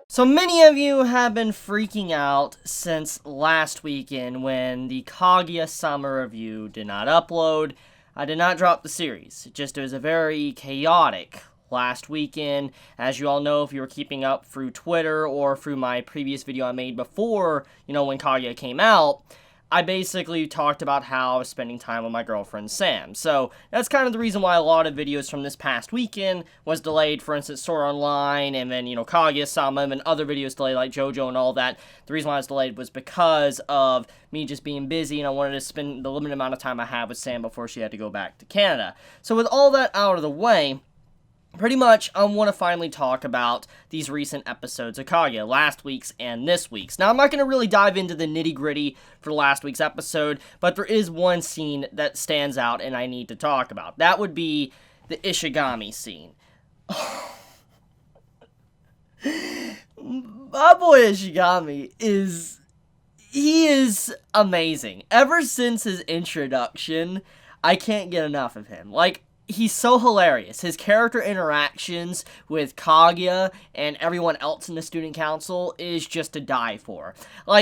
So many of you have been freaking out since last weekend when the Kaguya Summer Review did not upload. I did not drop the series. It was a very chaotic last weekend. As you all know, if you were keeping up through Twitter or through my previous video I made before, when Kaguya came out, I basically talked about how I was spending time with my girlfriend Sam. So that's kind of the reason why a lot of videos from this past weekend was delayed. For instance, Sword Online, and then, Kaguya-sama, and other videos delayed like JoJo and all that. The reason why I was delayed was because of me just being busy, and I wanted to spend the limited amount of time I had with Sam before she had to go back to Canada. So with all that out of the way, pretty much, I want to finally talk about these recent episodes of Kaguya, last week's and this week's. Now, I'm not going to really dive into the nitty-gritty for last week's episode, but there is one scene that stands out and I need to talk about. That would be the Ishigami scene. My boy Ishigami he is amazing. Ever since his introduction, I can't get enough of him. He's so hilarious. His character interactions with Kaguya and everyone else in the student council is just to die for.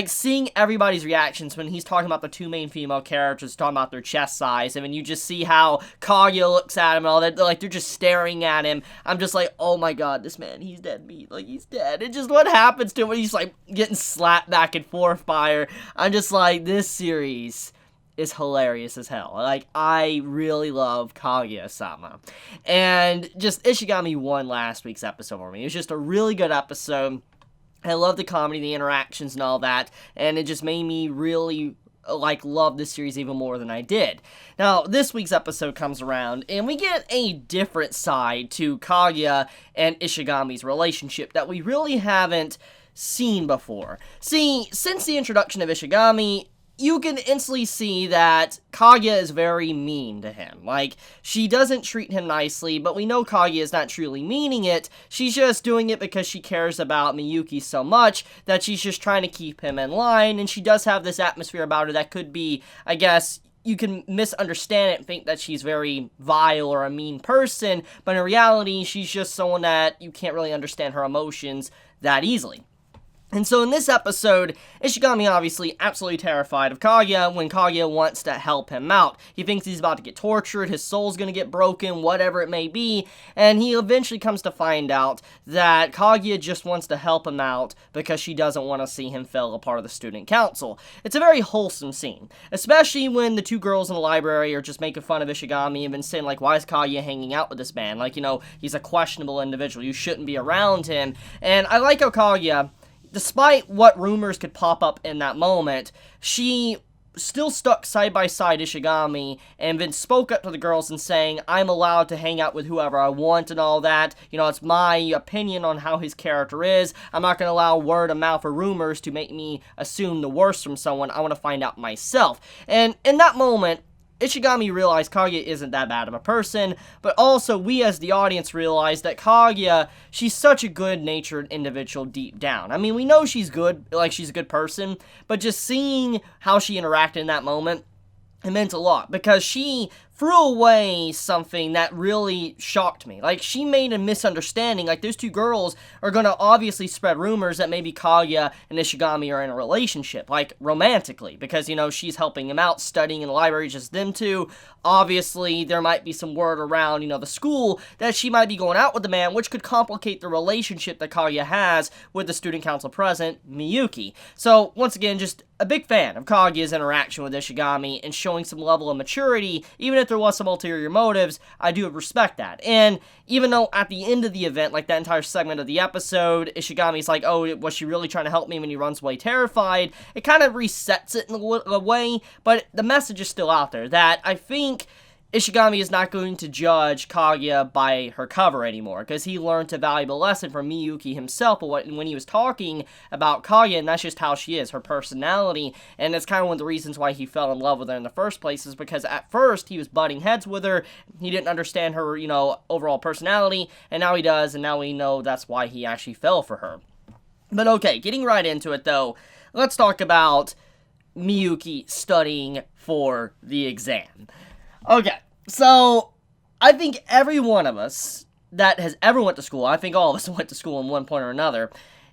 Seeing everybody's reactions when he's talking about the two main female characters, talking about their chest size, and when you just see how Kaguya looks at him and all that, they're just staring at him. I'm just like, oh my god, this man, he's dead meat. He's dead. And just what happens to him when he's, getting slapped back and forth by her. I'm just like, this series is hilarious as hell. I really love Kaguya-sama. And just Ishigami won last week's episode for me. It was just a really good episode. I love the comedy, the interactions, and all that. And it just made me really love this series even more than I did. Now, this week's episode comes around, and we get a different side to Kaguya and Ishigami's relationship that we really haven't seen before. See, since the introduction of Ishigami, you can instantly see that Kaguya is very mean to him. She doesn't treat him nicely, but we know Kaguya is not truly meaning it. She's just doing it because she cares about Miyuki so much that she's just trying to keep him in line, and she does have this atmosphere about her that could be, I guess, you can misunderstand it and think that she's very vile or a mean person, but in reality, she's just someone that you can't really understand her emotions that easily. And so in this episode, Ishigami obviously absolutely terrified of Kaguya when Kaguya wants to help him out. He thinks he's about to get tortured, his soul's gonna get broken, whatever it may be, and he eventually comes to find out that Kaguya just wants to help him out because she doesn't want to see him fail a part of the student council. It's a very wholesome scene, especially when the two girls in the library are just making fun of Ishigami and been saying, why is Kaguya hanging out with this man? He's a questionable individual, you shouldn't be around him. And I like how Kaguya, despite what rumors could pop up in that moment, she still stuck side by side Ishigami and then spoke up to the girls and saying, I'm allowed to hang out with whoever I want and all that. It's my opinion on how his character is. I'm not going to allow word of mouth or rumors to make me assume the worst from someone. I want to find out myself. And in that moment, Ishigami realized Kaguya isn't that bad of a person, but also we as the audience realized that Kaguya, she's such a good-natured individual deep down. I mean, we know she's good, she's a good person, but just seeing how she interacted in that moment, it meant a lot, because she threw away something that really shocked me. She made a misunderstanding. Those two girls are going to obviously spread rumors that maybe Kaguya and Ishigami are in a relationship, romantically, because, she's helping him out, studying in the library, just them two. Obviously, there might be some word around, the school that she might be going out with the man, which could complicate the relationship that Kaguya has with the student council president, Miyuki. So, once again, just a big fan of Kaguya's interaction with Ishigami and showing some level of maturity, even if there was some ulterior motives. I do respect that. And even though at the end of the event, that entire segment of the episode, Ishigami's like, oh, was she really trying to help me, when he runs away terrified, it kind of resets it in a way, but the message is still out there that I think Ishigami is not going to judge Kaguya by her cover anymore, because he learned a valuable lesson from Miyuki himself when he was talking about Kaguya, and that's just how she is, her personality, and that's kind of one of the reasons why he fell in love with her in the first place, is because at first he was butting heads with her, he didn't understand her, overall personality, and now he does, and now we know that's why he actually fell for her. But okay, getting right into it though, let's talk about Miyuki studying for the exam. Okay, so I think every one of us that has ever went to school, I think all of us went to school in one point or another,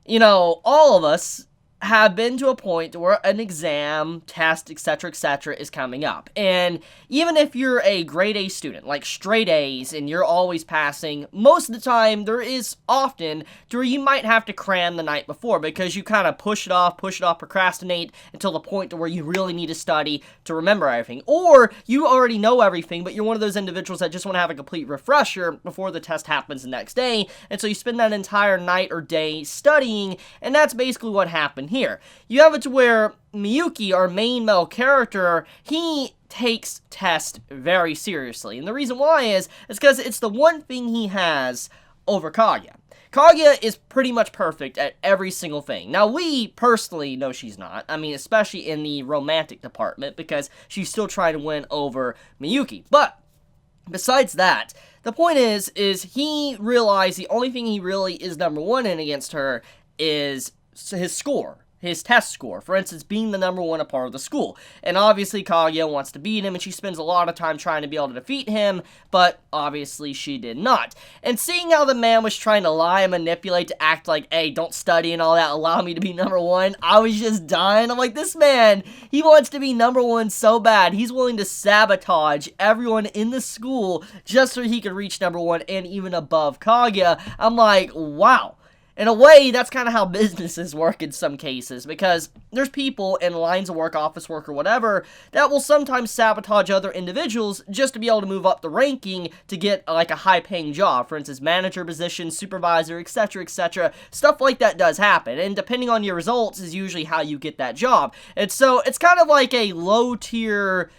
all of us have been to a point where an exam, test, etc., is coming up. And even if you're a grade A student, like straight A's, and you're always passing, most of the time there is often to where you might have to cram the night before because you kind of push it off, procrastinate until the point to where you really need to study to remember everything. Or you already know everything, but you're one of those individuals that just want to have a complete refresher before the test happens the next day, and so you spend that entire night or day studying, and that's basically what happened here. You have it to where Miyuki, our main male character, he takes tests very seriously. And the reason why is because it's the one thing he has over Kaguya. Kaguya is pretty much perfect at every single thing. Now, we personally know she's not. I mean, especially in the romantic department, because she's still trying to win over Miyuki. But besides that, the point is he realized the only thing he really is number one in against her is his score. His test score, for instance, being the number one a part of the school. And obviously Kaguya wants to beat him, and she spends a lot of time trying to be able to defeat him, but obviously she did not. And seeing how the man was trying to lie and manipulate to act like, hey, don't study and all that, allow me to be number one, I was just dying. I'm like, this man, he wants to be number one so bad, he's willing to sabotage everyone in the school just so he could reach number one and even above Kaguya. I'm like, wow. In a way, that's kind of how businesses work in some cases, because there's people in lines of work, office work, or whatever, that will sometimes sabotage other individuals just to be able to move up the ranking to get, like, a high-paying job. For instance, manager position, supervisor, etc. Stuff like that does happen, and depending on your results is usually how you get that job. And so, it's kind of like a low-tier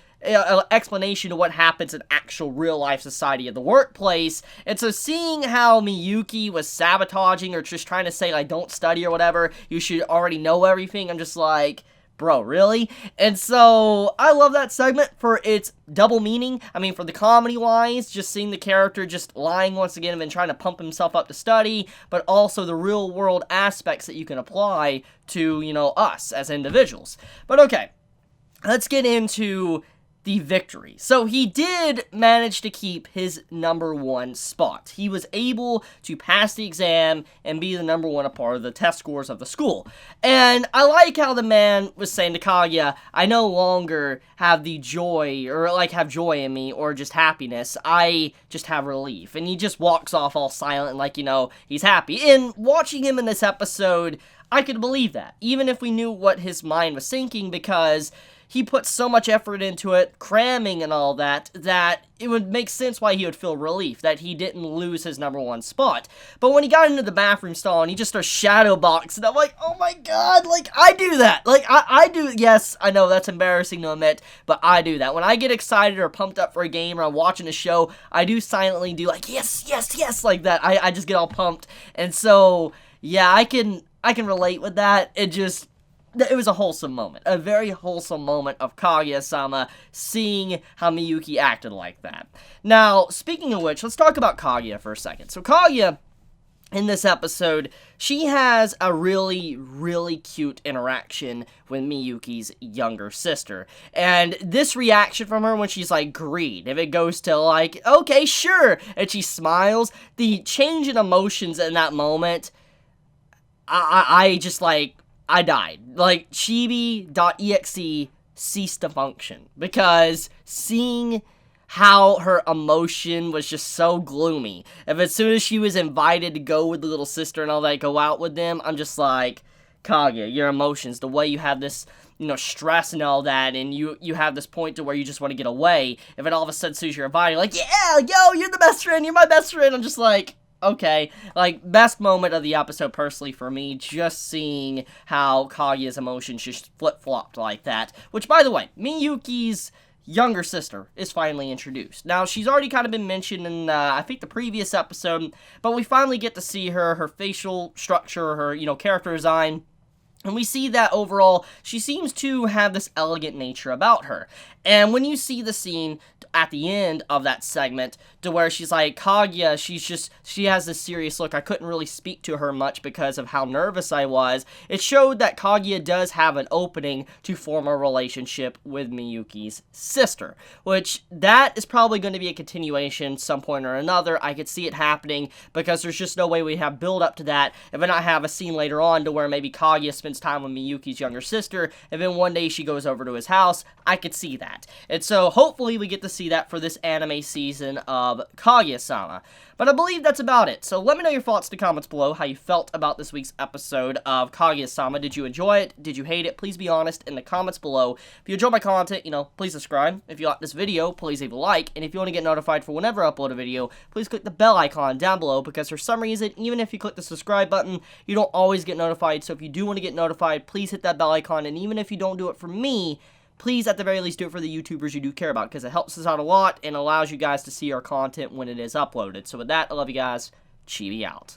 explanation of what happens in actual real-life society of the workplace. And so seeing how Miyuki was sabotaging or just trying to say, like, don't study or whatever, you should already know everything, I'm just like, bro, really? And so I love that segment for its double meaning. I mean, for the comedy-wise, just seeing the character just lying once again and then trying to pump himself up to study, but also the real-world aspects that you can apply to, us as individuals. But okay, let's get into the victory. So he did manage to keep his number one spot. He was able to pass the exam and be the number one a part of the test scores of the school. And I like how the man was saying to Kaguya, I no longer have the joy, or like have joy in me, or just happiness. I just have relief. And he just walks off all silent, like, he's happy. And watching him in this episode, I could believe that, even if we knew what his mind was thinking, because he put so much effort into it, cramming and all that, that it would make sense why he would feel relief, that he didn't lose his number one spot. But when he got into the bathroom stall and he just starts shadow boxing, I'm like, oh my god, like, I do that. Like, I do, yes, I know that's embarrassing to admit, but I do that. When I get excited or pumped up for a game or I'm watching a show, I do silently do like, yes, like that. I just get all pumped. And so, yeah, I can relate with that. It was a wholesome moment. A very wholesome moment of Kaguya-sama seeing how Miyuki acted like that. Now, speaking of which, let's talk about Kaguya for a second. So Kaguya, in this episode, she has a really, really cute interaction with Miyuki's younger sister. And this reaction from her when she's like, greed, if it goes to like, okay, sure, and she smiles, the change in emotions in that moment, I just like, I died. Like, Chibi.exe ceased to function. Because seeing how her emotion was just so gloomy. If as soon as she was invited to go with the little sister and all that, go out with them, I'm just like, Kaguya, your emotions, the way you have this, stress and all that, and you have this point to where you just want to get away. If it all of a sudden suits your body, like, yeah, yo, you're the best friend, you're my best friend, I'm just like, okay, like, best moment of the episode, personally, for me, just seeing how Kaguya's emotions just flip-flopped like that. Which, by the way, Miyuki's younger sister is finally introduced. Now, she's already kind of been mentioned in, I think, the previous episode, but we finally get to see her facial structure, her, character design. And we see that overall, she seems to have this elegant nature about her. And when you see the scene, at the end of that segment to where she's like, Kaguya, she has this serious look. I couldn't really speak to her much because of how nervous I was. It showed that Kaguya does have an opening to form a relationship with Miyuki's sister, which that is probably going to be a continuation some point or another. I could see it happening because there's just no way we have build up to that if I not have a scene later on to where maybe Kaguya spends time with Miyuki's younger sister and then one day she goes over to his house. I could see that. And so hopefully we get to see that for this anime season of Kaguya-sama. But I believe that's about it. So let me know your thoughts in the comments below, how you felt about this week's episode of Kaguya-sama. Did you enjoy it? Did you hate it? Please be honest in the comments below. If you enjoy my content, please subscribe. If you like this video, please leave a like. And if you want to get notified for whenever I upload a video, please click the bell icon down below, because for some reason, even if you click the subscribe button, you don't always get notified. So if you do want to get notified, please hit that bell icon. And even if you don't do it for me, please, at the very least, do it for the YouTubers you do care about, because it helps us out a lot and allows you guys to see our content when it is uploaded. So with that, I love you guys. Chibi out.